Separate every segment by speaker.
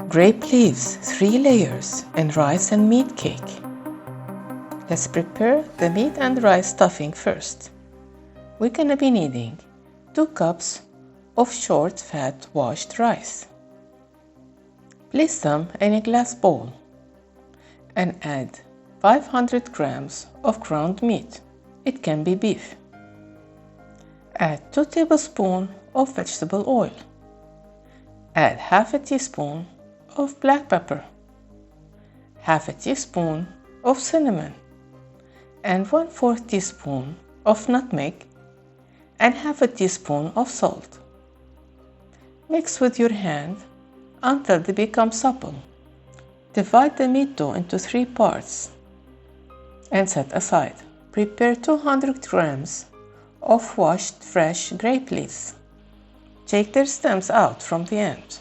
Speaker 1: Grape leaves, 3 layers, and rice and meat cake. Let's prepare the meat and rice stuffing first. We're gonna be needing 2 cups of short fat washed rice. Place them in a glass bowl and add 500 grams of ground meat. It can be beef. Add 2 tablespoons of vegetable oil. Add half a teaspoon of black pepper, half a teaspoon of cinnamon, and 1/4 teaspoon of nutmeg, and half a teaspoon of salt. Mix with your hand until they become supple. Divide the meat dough into 3 parts and set aside. Prepare 200 grams of washed fresh grape leaves. Take their stems out from the end.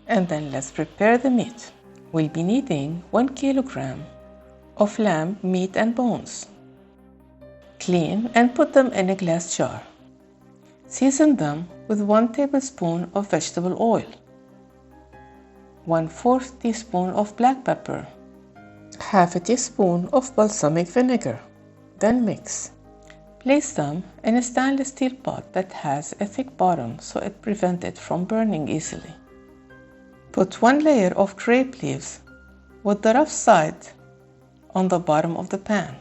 Speaker 1: And then let's prepare the meat. We'll be needing 1 kilogram of lamb meat and bones. Clean and put them in a glass jar. Season them with 1 tablespoon of vegetable oil, 1/4 teaspoon of black pepper, half a teaspoon of balsamic vinegar. Then mix. Place them in a stainless steel pot that has a thick bottom so it prevents it from burning easily. Put 1 layer of grape leaves with the rough side on the bottom of the pan.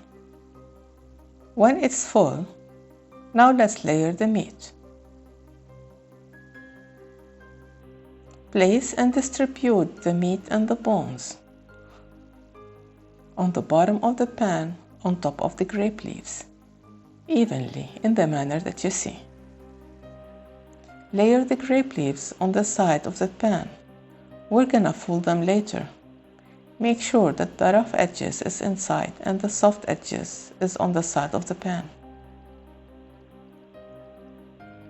Speaker 1: When it's full, now let's layer the meat. Place and distribute the meat and the bones on the bottom of the pan on top of the grape leaves, evenly in the manner that you see. Layer the grape leaves on the side of the pan. We're gonna fold them later. Make sure that the rough edges is inside and the soft edges is on the side of the pan.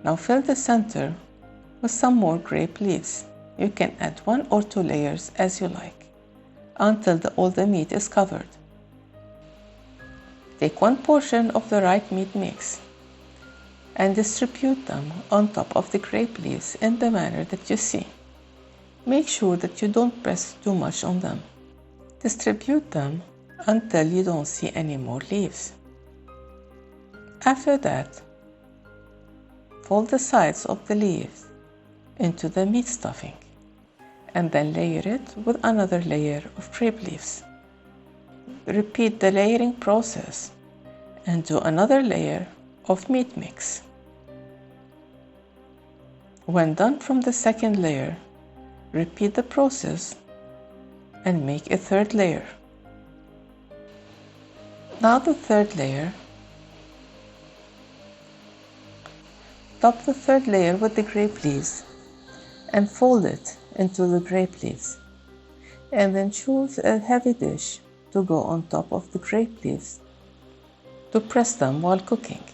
Speaker 1: Now fill the center with some more grape leaves. You can add 1 or 2 layers as you like until all the meat is covered. Take 1 portion of the right meat mix and distribute them on top of the grape leaves in the manner that you see. Make sure that you don't press too much on them. Distribute them until you don't see any more leaves. After that, fold the sides of the leaves into the meat stuffing and then layer it with another layer of grape leaves. Repeat the layering process and do another layer of meat mix. When done from the second layer, repeat the process and make a 3rd layer. Now the 3rd layer. Top the 3rd layer with the grape leaves and fold it into the grape leaves. And then choose a heavy dish to go on top of the grape leaves to press them while cooking.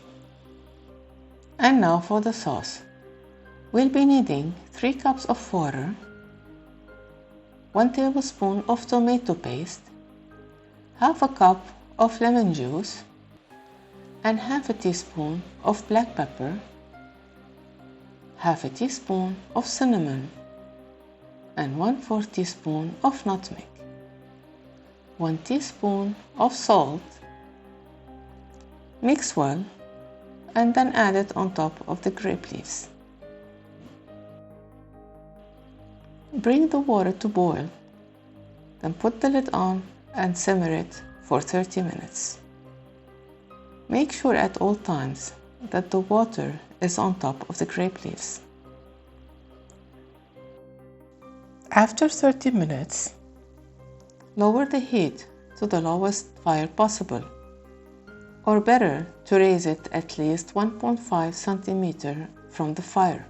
Speaker 1: And now for the sauce. We'll be needing 3 cups of water, 1 tablespoon of tomato paste, half a cup of lemon juice, and half a teaspoon of black pepper, half a teaspoon of cinnamon, and 1/4 teaspoon of nutmeg, 1 teaspoon of salt. Mix well and then add it on top of the grape leaves. Bring the water to boil, then put the lid on and simmer it for 30 minutes. Make sure at all times that the water is on top of the grape leaves. After 30 minutes, lower the heat to the lowest fire possible, or better to raise it at least 1.5 centimeters from the fire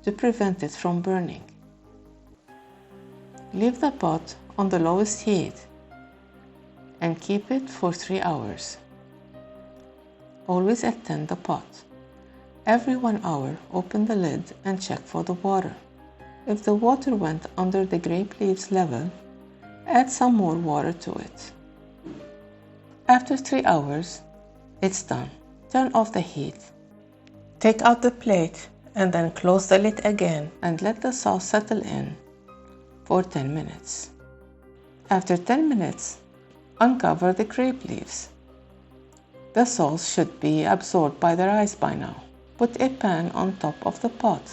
Speaker 1: to prevent it from burning. Leave the pot on the lowest heat and keep it for 3 hours. Always attend the pot. Every 1 hour, open the lid and check for the water. If the water went under the grape leaves level, add some more water to it. After 3 hours, it's done. Turn off the heat. Take out the plate and then close the lid again and let the sauce settle in for 10 minutes. After 10 minutes, uncover the grape leaves. The sauce should be absorbed by the rice by now. Put a pan on top of the pot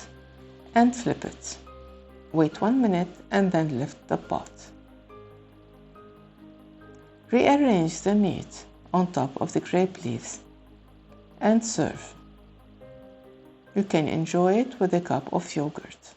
Speaker 1: and flip it. Wait 1 minute and then lift the pot. Rearrange the meat on top of the grape leaves and serve. You can enjoy it with a cup of yogurt.